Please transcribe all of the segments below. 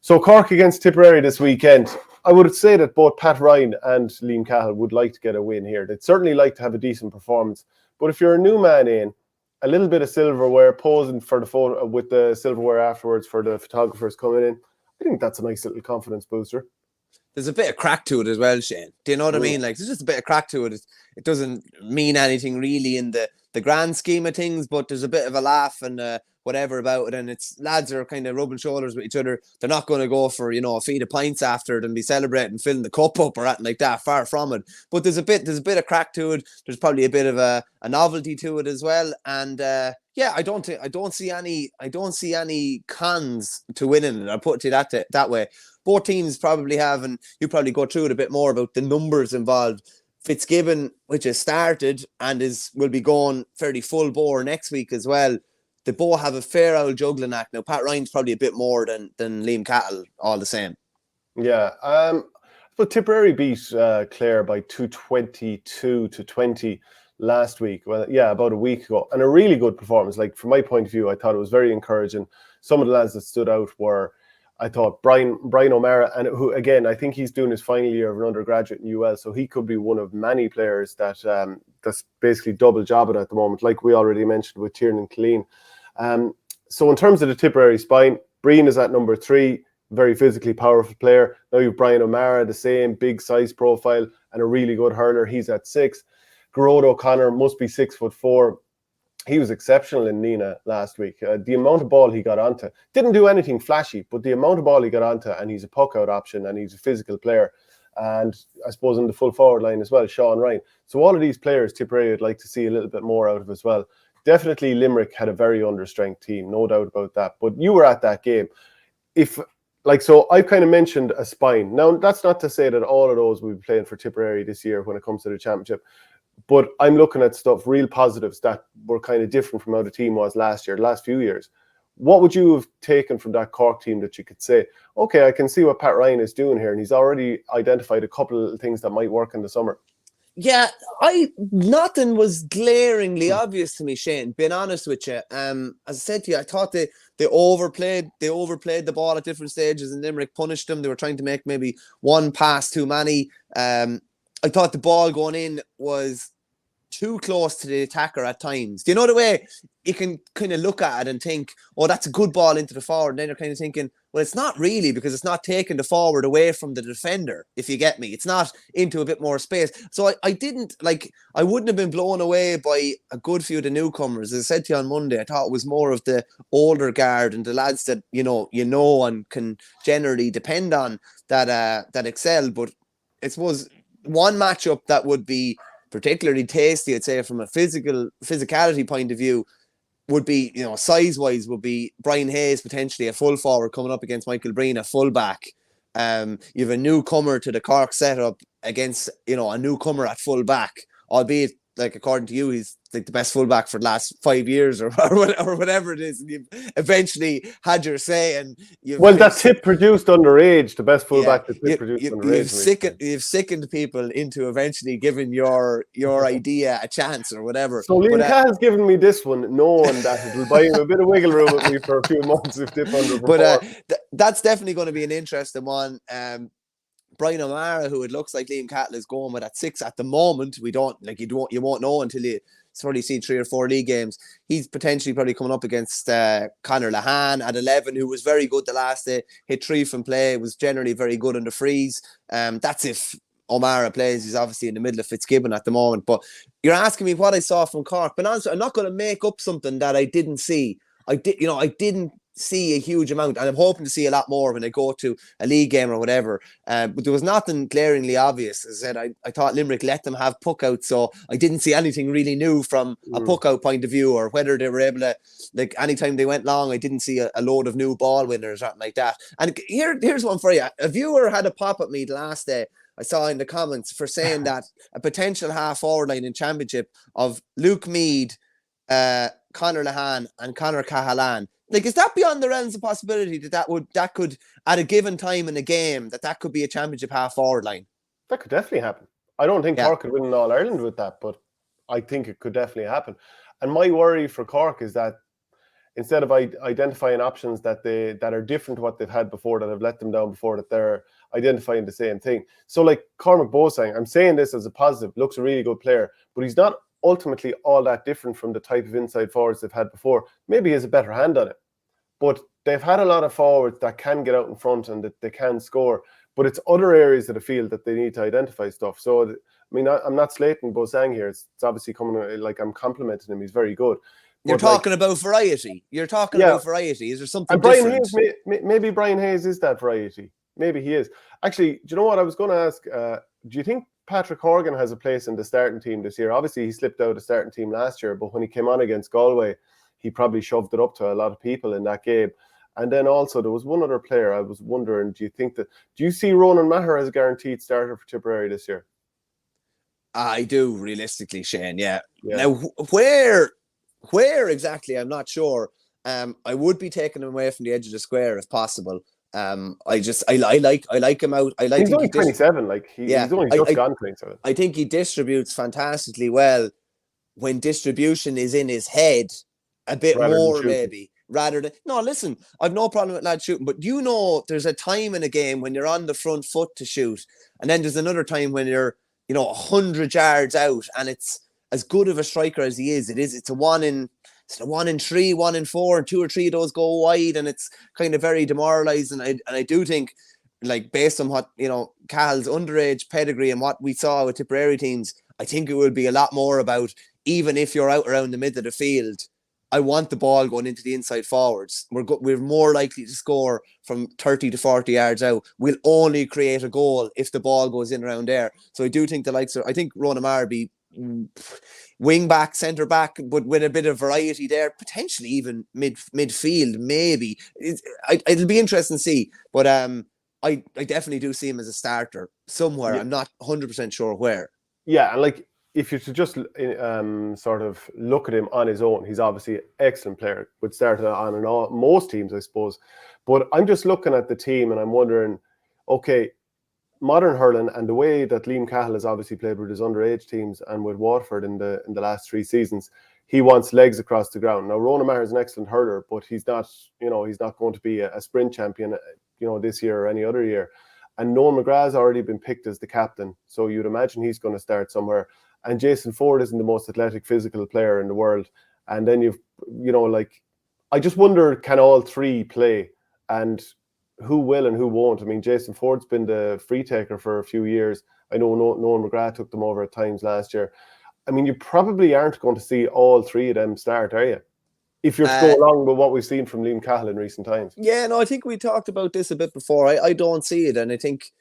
So Cork against Tipperary this weekend. I would say that both Pat Ryan and Liam Cahill would like to get a win here. They'd certainly like to have a decent performance. But if you're a new man in, a little bit of silverware posing for the photo with the silverware afterwards for the photographers coming in, I think that's a nice little confidence booster. There's a bit of crack to it as well, Shane. Do you know what I mean? Like, there's just a bit of crack to it. It doesn't mean anything really in the grand scheme of things, but there's a bit of a laugh and whatever about it. And it's lads are kind of rubbing shoulders with each other. They're not going to go for, a feed of pints after it and be celebrating, filling the cup up or anything like that. Far from it. But there's a bit of crack to it. There's probably a bit of a novelty to it as well. And I don't see any cons to winning it. I'll put it to that way. Both teams probably have, and you probably go through it a bit more about the numbers involved. Fitzgibbon, which has started and will be going fairly full bore next week as well. They both have a fair old juggling act. Now, Pat Ryan's probably a bit more than Liam Cahill, all the same. Yeah. But Tipperary beat Clare by 222-20 last week. Well, yeah, about a week ago. And a really good performance. Like, from my point of view, I thought it was very encouraging. Some of the lads that stood out were, I thought, Brian O'Mara, and who, again, I think he's doing his final year of an undergraduate in UL, so he could be one of many players that's basically double jobbing at the moment, like we already mentioned with Tiernan Killeen. So in terms of the Tipperary spine, Breen is at number 3, very physically powerful player. Now you've Brian O'Mara, the same big size profile and a really good hurler. He's at 6. Garrod O'Connor must be 6'4". He was exceptional in Nina last week. The amount of ball he got onto, didn't do anything flashy, but the amount of ball he got onto, and he's a puck-out option, and he's a physical player. And I suppose in the full forward line as well, Sean Ryan. So all of these players, Tipperary would like to see a little bit more out of as well. Definitely Limerick had a very understrength team, no doubt about that. But you were at that game. So I've kind of mentioned a spine. Now, that's not to say that all of those will be playing for Tipperary this year when it comes to the championship. But I'm looking at stuff, real positives that were kind of different from how the team was last year, the last few years. What would you have taken from that Cork team that you could say, okay, I can see what Pat Ryan is doing here, and he's already identified a couple of things that might work in the summer? Yeah, nothing was glaringly obvious to me, Shane, being honest with you. As I said to you, I thought they overplayed the ball at different stages, and Limerick punished them. They were trying to make maybe one pass too many. I thought the ball going in was too close to the attacker at times. Do you know the way you can kind of look at it and think, oh, that's a good ball into the forward, and then you're kind of thinking, well, it's not really, because it's not taking the forward away from the defender, if you get me. It's not into a bit more space. So I wouldn't have been blown away by a good few of the newcomers. As I said to you on Monday, I thought it was more of the older guard and the lads that you know and can generally depend on that excel. But it was one matchup that would be particularly tasty, I'd say, from a physicality point of view, would be, size-wise, would be Brian Hayes potentially a full forward coming up against Michael Breen, a full-back. You have a newcomer to the Cork setup against, a newcomer at full-back, albeit, like, according to you, he's like the best fullback for the last 5 years or whatever it is. And you've eventually had your say. And that Tip produced underage, the best fullback that Tip produced underage. You've sickened people into eventually giving your idea a chance or whatever. So Liam Cahill's given me this one, knowing that it will buy him a bit of wiggle room with me for a few months if Tip underperforms. But that's definitely going to be an interesting one. Brian O'Mara, who it looks like Liam Cahill is going with at 6 at the moment. You won't know until you probably see 3 or 4 league games. He's potentially probably coming up against Conor Lahan at 11, who was very good the last day. Hit 3 from play, was generally very good on the frees. That's if O'Mara plays. He's obviously in the middle of Fitzgibbon at the moment. But you're asking me what I saw from Cork. But honestly, I'm not going to make up something that I didn't see. I didn't see a huge amount, and I'm hoping to see a lot more when I go to a league game or whatever. But there was nothing glaringly obvious. As I said, I thought Limerick let them have puck-outs, so I didn't see anything really new from a puck-out point of view, or whether they were able to, like, anytime they went long, I didn't see a load of new ball winners or something like that. And here's one for you. A viewer had a pop at me the last day, I saw in the comments, for saying that a potential half-forward line in championship of Luke Meade, Conor Lahan and Conor Cahalane. Like, is that beyond the realms of possibility that could, at a given time in a game, that could be a championship half-forward line? That could definitely happen. I don't think Cork could win in All-Ireland with that, but I think it could definitely happen. And my worry for Cork is that instead of identifying options that are different to what they've had before, that have let them down before, that they're identifying the same thing. So like Cormac Boateng, I'm saying this as a positive, looks a really good player, but he's not ultimately all that different from the type of inside forwards they've had before. Maybe he has a better hand on it, but they've had a lot of forwards that can get out in front and that they can score, but it's other areas of the field that they need to identify stuff. So, I mean, I'm not slating Boateng here. It's obviously coming, like, I'm complimenting him. He's very good. You're talking about variety. You're talking about variety. Is there something and Brian different? Hayes, maybe Brian Hayes is that variety. Maybe he is. Actually, do you know what I was going to ask? Do you think Patrick Horgan has a place in the starting team this year? Obviously, he slipped out of the starting team last year, but when he came on against Galway, he probably shoved it up to a lot of people in that game. And then also there was one other player. I was wondering, do you see Ronan Maher as a guaranteed starter for Tipperary this year? I do, realistically, Shane. Yeah. Now, where exactly, I'm not sure. I would be taking him away from the edge of the square if possible. I like him out. He's only 27. He's only just gone 27. I think he distributes fantastically well when distribution is in his head a bit more, maybe. Rather than, no, listen, I've no problem with lads shooting, but there's a time in a game when you're on the front foot to shoot, and then there's another time when you're 100 yards out, and it's as good of a striker as he is. It's a 1 in 3, 1 in 4, and 2 or 3 of those go wide, and it's kind of very demoralising. And I do think, like, based on what Cahill's underage pedigree and what we saw with Tipperary teams, I think it would be a lot more about, even if you're out around the middle of the field, I want the ball going into the inside forwards. We're more likely to score from 30 to 40 yards out. We'll only create a goal if the ball goes in around there. So I do think the likes of, I think Ronan Maher be wing back, centre back, but with a bit of variety there, potentially even midfield, maybe. It'll be interesting to see. But I definitely do see him as a starter somewhere. Yeah. I'm not 100% sure where. Yeah, and like, if you should just sort of look at him on his own, he's obviously an excellent player. Would start on most teams, I suppose. But I'm just looking at the team and I'm wondering, okay, modern hurling and the way that Liam Cahill has obviously played with his underage teams and with Waterford in the last 3 seasons, he wants legs across the ground. Now, Ronan Maher is an excellent hurler, but he's not going to be a sprint champion, this year or any other year. And Noel McGrath's already been picked as the captain, so you'd imagine he's going to start somewhere. And Jason Ford isn't the most athletic, physical player in the world. And then I just wonder, can all 3 play? And who will and who won't? I mean, Jason Ford's been the free taker for a few years. I know Noel McGrath took them over at times last year. I mean, you probably aren't going to see all 3 of them start, are you? If you're to go along with what we've seen from Liam Cahill in recent times. Yeah, no, I think we talked about this a bit before. I don't see it. And I think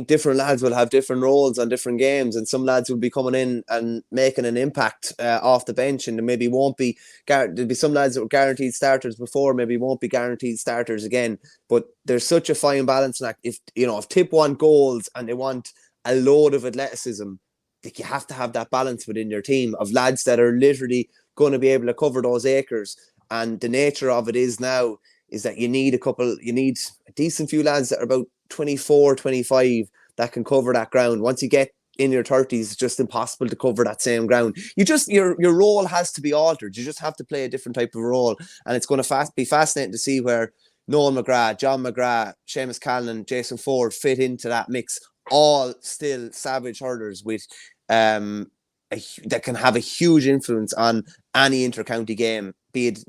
different lads will have different roles on different games, and some lads will be coming in and making an impact off the bench, and maybe won't be. There'll be some lads that were guaranteed starters before, maybe won't be guaranteed starters again. But there's such a fine balance. Like, if Tip want goals and they want a load of athleticism, like, you have to have that balance within your team of lads that are literally going to be able to cover those acres. And the nature of it is that you need a decent few lads that are about 24, 25 that can cover that ground. Once you get in your 30s, it's just impossible to cover that same ground. Your role has to be altered. You just have to play a different type of role. And it's going to be fascinating to see where Noel McGrath, John McGrath, Seamus Callan, Jason Ford fit into that mix. All still savage hurlers with that can have a huge influence on any inter-county game, be it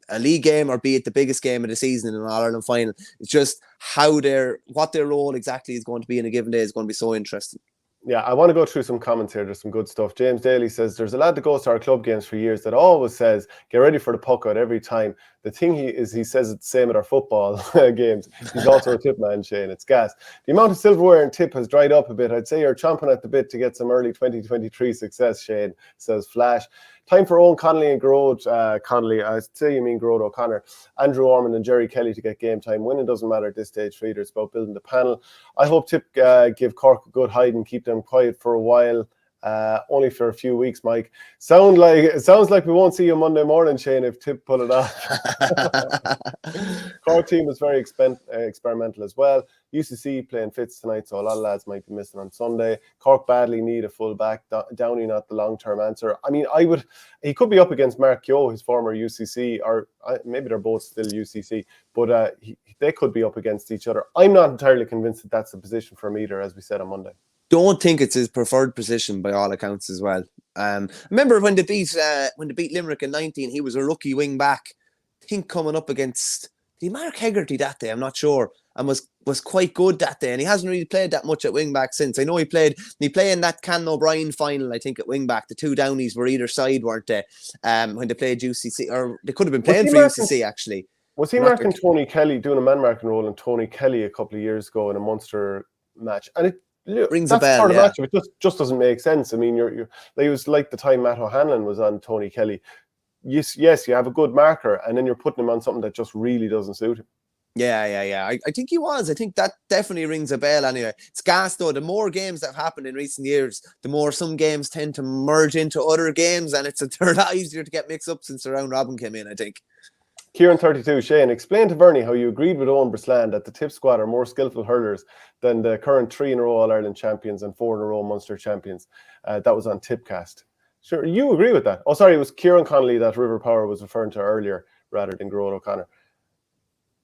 a league game or be it the biggest game of the season in an All-Ireland final. It's just what their role exactly is going to be in a given day is going to be so interesting. Yeah, I want to go through some comments here. There's some good stuff. James Daly says, there's a lad that goes to our club games for years that always says, get ready for the puck out every time. The thing he says it's the same at our football games. He's also a tip man, Shane. It's gas. The amount of silverware and tip has dried up a bit. I'd say you're chomping at the bit to get some early 2023 success, Shane, says Flash. Time for Owen Connolly and Garrod Connolly. I say you mean Garrod O'Connor. Andrew Ormond and Jerry Kelly to get game time. Winning doesn't matter at this stage for either. It's about building the panel. I hope Tip give Cork a good hide and keep them quiet for a while. only for a few weeks, Mike. It sounds like we won't see you Monday morning, Shane, if Tip pull it off. Cork team was very experimental as well. UCC playing Fitz tonight, so a lot of lads might be missing on Sunday. Cork badly need a full back. Downey not the long-term answer. I mean, he could be up against Mark Keogh, his former UCC, or maybe they're both still UCC, but they could be up against each other. I'm not entirely convinced that that's the position for him either, as we said on Monday. Don't think it's his preferred position by all accounts as well. Remember when they beat Limerick in 19, he was a rookie wing back. I think coming up against Mark Hegarty that day, I'm not sure, and was quite good that day. And he hasn't really played that much at wing back since. I know he played in that Canon O'Brien final, I think, at wing back. The two Downies were either side, weren't they? When they played UCC, or they could have been playing for UCC actually. Was he marking Tony Kelly, doing a man marking role in Tony Kelly a couple of years ago in a Munster match? And it rings a bell. Yeah. Match, it just doesn't make sense. I mean, it was like the time Matt O'Hanlon was on Tony Kelly. Yes, you have a good marker, and then you're putting him on something that just really doesn't suit him. Yeah. I think he was. I think that definitely rings a bell anyway. It's gas though. The more games that have happened in recent years, the more some games tend to merge into other games, and it's a lot easier to get mixed up since the round robin came in, I think. Kieran 32, Shane, explain to Bernie how you agreed with Owen Breslan that the Tip squad are more skillful hurlers than the current 3 in a row All-Ireland champions and 4 in a row Munster champions. That was on Tipcast. Sure, you agree with that? Oh, sorry, it was Kieran Connolly that River Power was referring to earlier rather than Gerard O'Connor.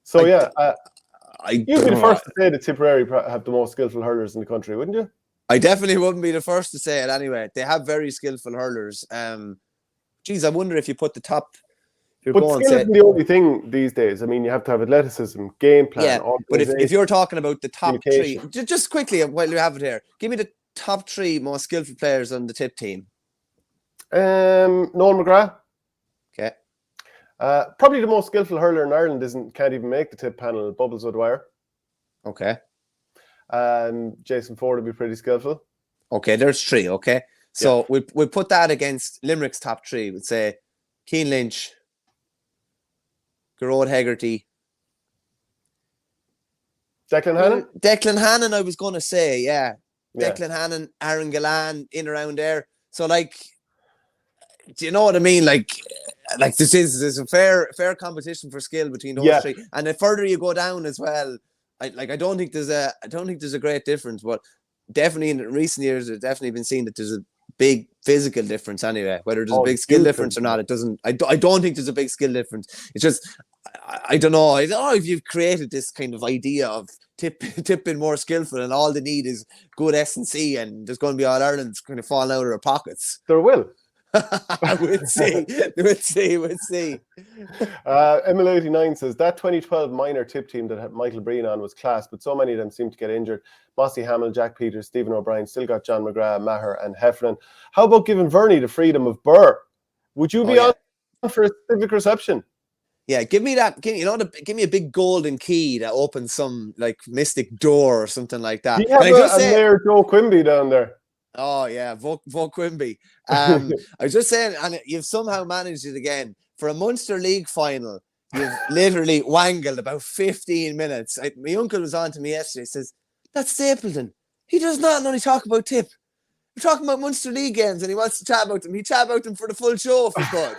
So, you'd be the first to say that Tipperary have the most skillful hurlers in the country, wouldn't you? I definitely wouldn't be the first to say it anyway. They have very skillful hurlers. I wonder if you put the top... But skill isn't the only thing these days. I mean, you have to have athleticism, game plan. Yeah, but if you're talking about the top 3, just quickly while you have it here, give me the top 3 most skillful players on the Tip team. Noel McGrath. Okay. Probably the most skillful hurler in Ireland can't even make the Tip panel. Bubbles O'Dwyer. Okay. Jason Ford would be pretty skillful. Okay, there's 3. Okay, so we'll put that against Limerick's top 3. We'd say Cian Lynch, Gerard Hegarty, Declan Hannon. Declan Hannon, I was going to say, yeah. Declan Hannon, Aaron Gillan, in around there. So, do you know what I mean? There's a fair competition for skill between those 3. And the further you go down as well, I don't think there's a great difference, but definitely in recent years, it's definitely been seen that there's a big physical difference anyway. Whether there's a big skill difference or not, it doesn't. I don't think there's a big skill difference. It's just I don't know. I don't know if you've created this kind of idea of Tip being more skillful, and all they need is good S&C, and there's going to be All Ireland's kind of falling out of their pockets. There will. We'll see. Emil89 says that 2012 minor Tip team that had Michael Breen on was class, but so many of them seemed to get injured. Mossy Hamill, Jack Peters, Stephen O'Brien, still got John McGrath, Maher and Heffernan. How about giving Verney the freedom of Burr? Would you be on for a civic reception? Yeah, give me that. Give me a big golden key that opens some mystic door or something like that. Do you have a Mayor Joe Quimby down there? Oh yeah, Vo Quimby. I was just saying, and you've somehow managed it again for a Munster League final. You've literally wangled about 15 minutes. My uncle was on to me yesterday. He says, "That's Stapleton. He does not only talk about Tip. We're talking about Munster League games, and he wants to chat about them. He chat about them for the full show if he could."